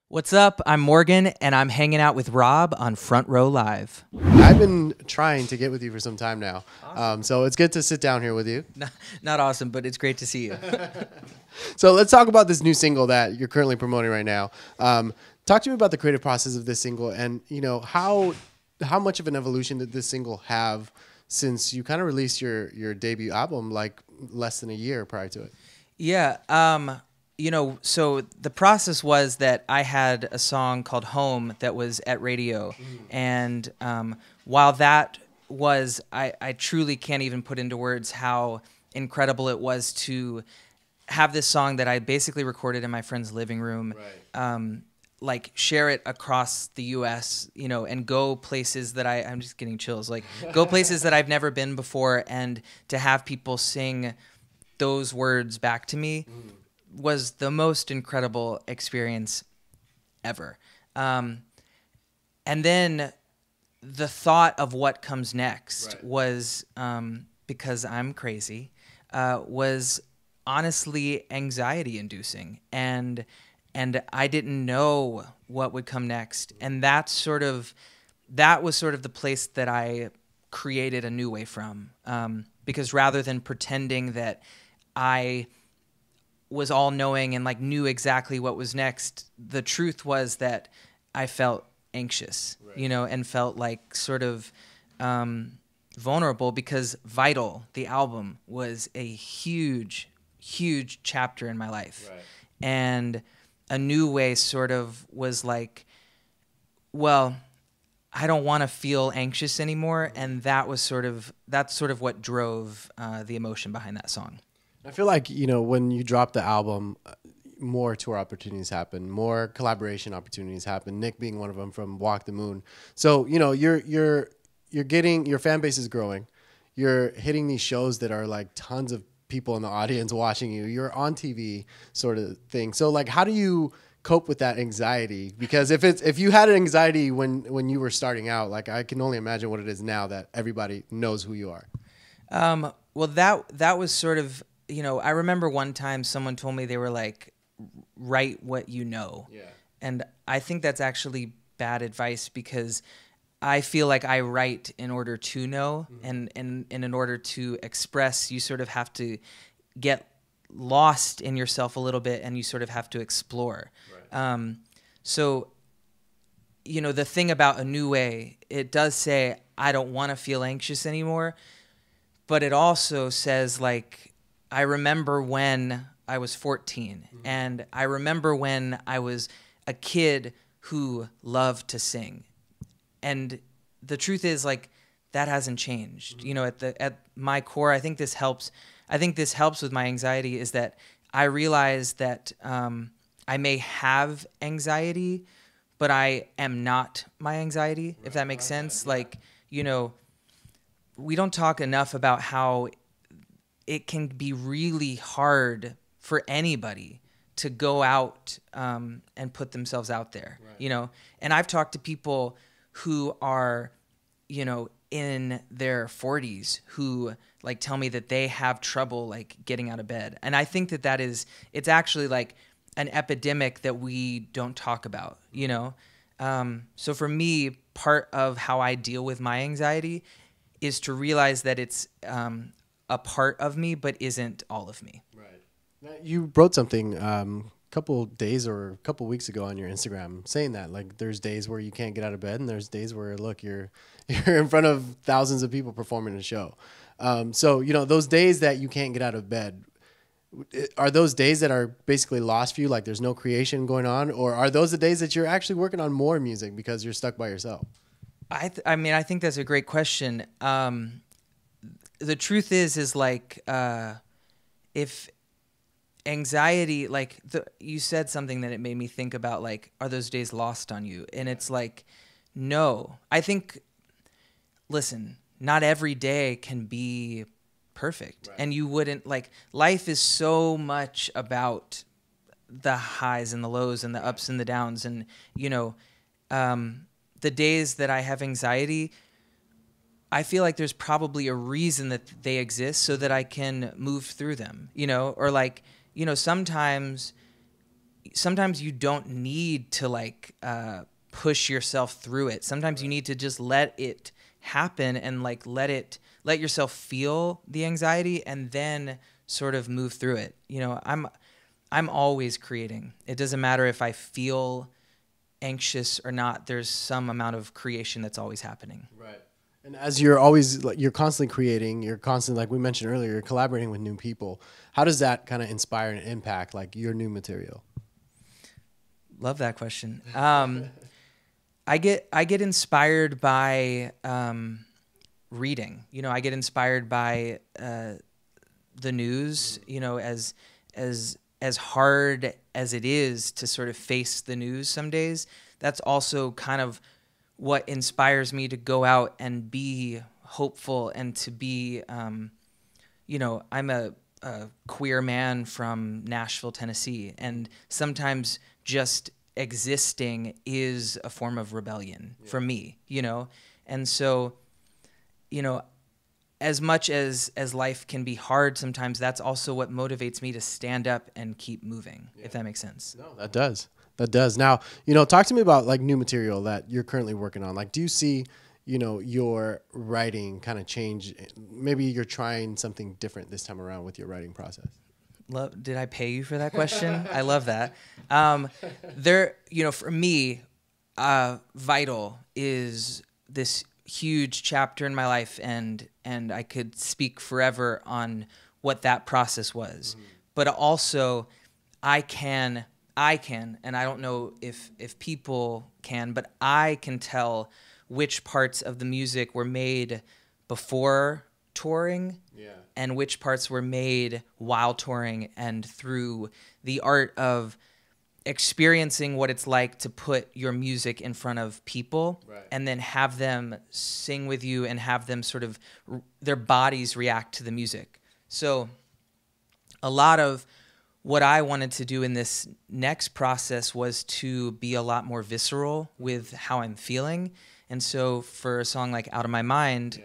What's up? I'm Morgan, and I'm hanging out with Rob on Front Row Live. I've been trying to get with you for some time now. Awesome. So it's good to sit down here with you. Not awesome, but it's great to see you. So let's talk about this new single that you're currently promoting right now. Talk to me about the creative process of this single, and how much of an evolution did this single have since you kind of released your debut album like less than a year prior to it? Yeah. So the process was that I had a song called Home that was at radio. And while that was, I truly can't even put into words how incredible it was to have this song that I basically recorded in my friend's living room, like share it across the U.S., and go places that I'm just getting chills, like go places that I've never been before, and to have people sing those words back to me was the most incredible experience ever. And then the thought of what comes next was, because I'm crazy, was honestly anxiety inducing. And I didn't know what would come next. And that was sort of the place that I created a new way from. Because rather than pretending that I was all knowing and like knew exactly what was next, the truth was that I felt anxious, and felt like sort of vulnerable, because Vital, the album, was a huge, huge chapter in my life. And a new way sort of was like, well, I don't want to feel anxious anymore. And that's sort of what drove the emotion behind that song. I feel like, when you drop the album, more tour opportunities happen, more collaboration opportunities happen, Nick being one of them from Walk the Moon. So, you're getting, your fan base is growing. You're hitting these shows that are like tons of people in the audience watching you. You're on TV sort of thing. So like, how do you cope with that anxiety? Because if you had anxiety when you were starting out, like I can only imagine what it is now that everybody knows who you are. Well, that was sort of, I remember one time someone told me, they were like, write what you know. Yeah. And I think that's actually bad advice, because I feel like I write in order to know, and in order to express, you sort of have to get lost in yourself a little bit, and you sort of have to explore. So, the thing about A New Way, it does say, I don't want to feel anxious anymore, but it also says, like, I remember when I was 14, and I remember when I was a kid who loved to sing. And the truth is, like, that hasn't changed. At my core, I think this helps. I think this helps with my anxiety, is that I realize that I may have anxiety, but I am not my anxiety, if that makes sense. Like, we don't talk enough about how it can be really hard for anybody to go out and put themselves out there, And I've talked to people who are, in their 40s who like tell me that they have trouble like getting out of bed. And I think that it's actually like an epidemic that we don't talk about, So for me, part of how I deal with my anxiety is to realize that it's a part of me, but isn't all of me. Right. Now, you wrote something couple days or a couple weeks ago on your Instagram saying that, like, there's days where you can't get out of bed, and there's days where, look, you're in front of thousands of people performing a show. So, those days that you can't get out of bed, are those days that are basically lost for you, like there's no creation going on, or are those the days that you're actually working on more music because you're stuck by yourself? I mean, I think that's a great question. The truth is like, if anxiety, like you said something that it made me think about, like, are those days lost on you? And it's like, no. I think, listen, not every day can be perfect. And you wouldn't, like, life is so much about the highs and the lows and the ups and the downs. And, the days that I have anxiety, I feel like there's probably a reason that they exist so that I can move through them, or like, sometimes, sometimes you don't need to like push yourself through it. Sometimes you need to just let it happen and like let yourself feel the anxiety and then sort of move through it. You know, I'm always creating. It doesn't matter if I feel anxious or not. There's some amount of creation that's always happening. Right. And as you're always, like, you're constantly creating, you're constantly, like we mentioned earlier, you're collaborating with new people. How does that kind of inspire and impact like your new material? Love that question. I get inspired by reading. You know, I get inspired by the news. You know, as hard as it is to sort of face the news some days, that's also kind of what inspires me to go out and be hopeful and to be, you know, I'm a queer man from Nashville, Tennessee, and sometimes just existing is a form of rebellion for me, you know? And so, you know, as much as life can be hard sometimes, that's also what motivates me to stand up and keep moving, if that makes sense. No, that does. That does. Now, you know, talk to me about like new material that you're currently working on. Like, do you see, you know, your writing kind of change? Maybe you're trying something different this time around with your writing process. Did I pay you for that question? I love that. You know, for me, Vital is this huge chapter in my life, and I could speak forever on what that process was. Mm-hmm. But also, I can, and I don't know if people can, but I can tell which parts of the music were made before touring, and which parts were made while touring, and through the art of experiencing what it's like to put your music in front of people, and then have them sing with you and have them sort of their bodies react to the music. So a lot of what I wanted to do in this next process was to be a lot more visceral with how I'm feeling. And so for a song like Out of My Mind,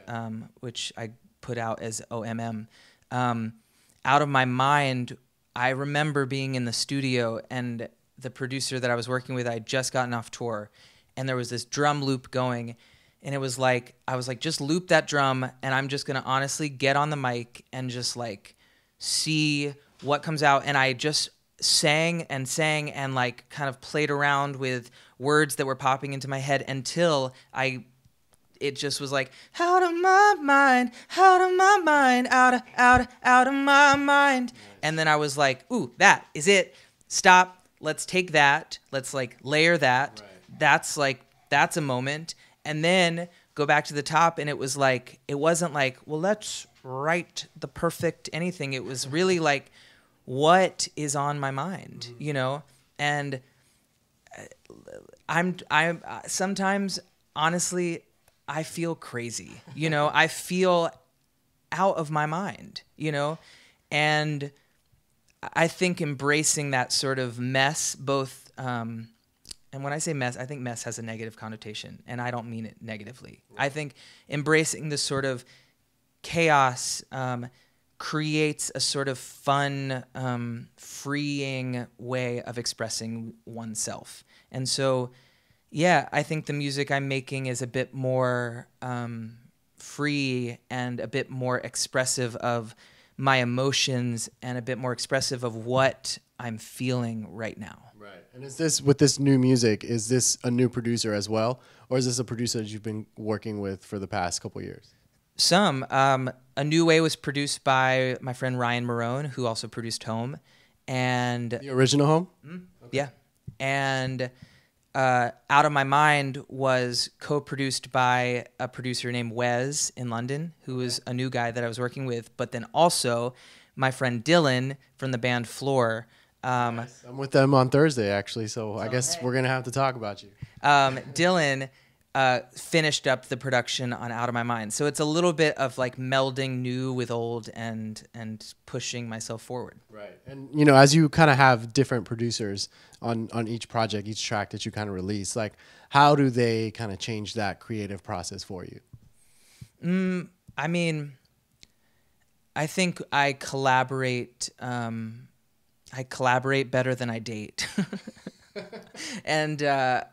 which I put out as OMM, Out of My Mind, I remember being in the studio, and the producer that I was working with, I had just gotten off tour, and there was this drum loop going, and it was like, I was like, just loop that drum, and I'm just gonna honestly get on the mic and just like see what comes out. And I just sang and like kind of played around with words that were popping into my head until it just was like, out of my mind, out of my mind, out of my mind. And then I was like, ooh, that is it. Stop. Let's take that. Let's like layer that. That's a moment. And then go back to the top. And it was like, it wasn't like, well, let's write the perfect anything. It was really like, what is on my mind, you know? And I'm sometimes, honestly, I feel crazy, you know? I feel out of my mind, you know? And I think embracing that sort of mess, both, and when I say mess, I think mess has a negative connotation, and I don't mean it negatively. I think embracing this sort of chaos creates a sort of fun, freeing way of expressing oneself. And so, yeah, I think the music I'm making is a bit more free and a bit more expressive of my emotions and a bit more expressive of what I'm feeling right now. Right. And is this, with this new music, is this a new producer as well? Or is this a producer that you've been working with for the past couple of years? Some. A New Way was produced by my friend Ryan Marone, who also produced Home. And the original Home? Okay. Yeah. And Out of My Mind was co-produced by a producer named Wes in London, who was a new guy that I was working with, but then also my friend Dylan from the band Floor. Nice. I'm with them on Thursday, actually, so I guess we're going to have to talk about you. Dylan finished up the production on Out of My Mind. So it's a little bit of like melding new with old and pushing myself forward. Right. And, you know, as you kind of have different producers on each project, each track that you kind of release, like how do they kind of change that creative process for you? I mean, I think I collaborate I collaborate better than I date. And that's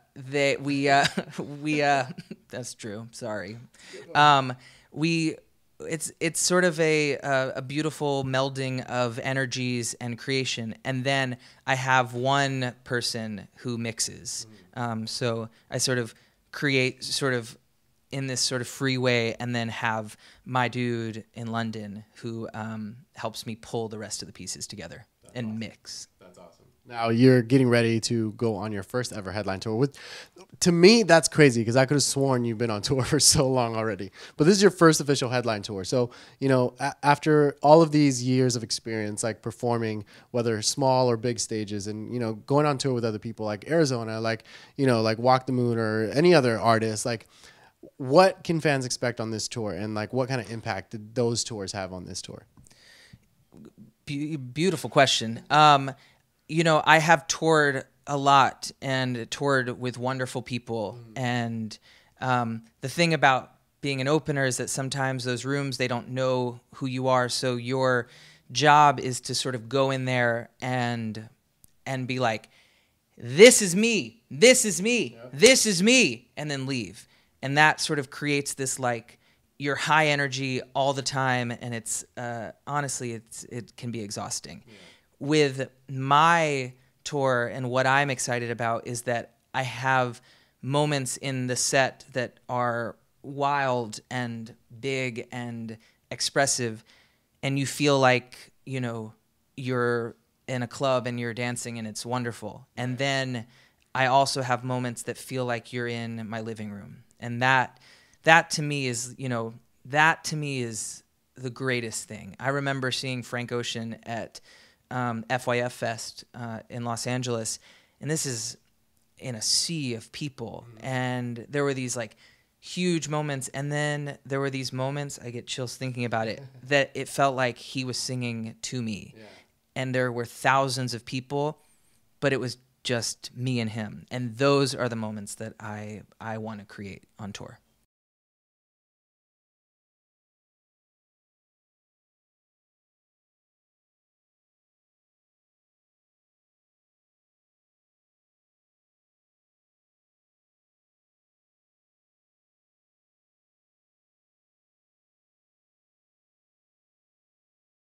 true. Sorry. It's sort of a beautiful melding of energies and creation, and then I have one person who mixes. So I sort of create sort of in this sort of free way, and then have my dude in London who helps me pull the rest of the pieces together and mix. That's awesome. Now you're getting ready to go on your first ever headline tour. To me, that's crazy because I could have sworn you've been on tour for so long already. But this is your first official headline tour. So, you know, after all of these years of experience, like performing, whether small or big stages, and, you know, going on tour with other people like Arizona, like, you know, like Walk the Moon or any other artist, like, what can fans expect on this tour, and like what kind of impact did those tours have on this tour? Beautiful question. You know, I have toured a lot and toured with wonderful people. And the thing about being an opener is that sometimes those rooms, they don't know who you are. So your job is to sort of go in there and be like, this is me, this is me, this is me, and then leave. And that sort of creates this, like, you're high energy all the time, and it's honestly, it can be exhausting. Yeah. With my tour, and what I'm excited about is that I have moments in the set that are wild and big and expressive, and you feel like, you know, you're in a club and you're dancing and it's wonderful. And then I also have moments that feel like you're in my living room. And that to me is, you know, that to me is the greatest thing. I remember seeing Frank Ocean at FYF Fest in Los Angeles, and this is in a sea of people, and there were these like huge moments, and then there were these moments, I get chills thinking about it, that it felt like he was singing to me. Yeah. And there were thousands of people, but it was just me and him. And those are the moments that I want to create on tour.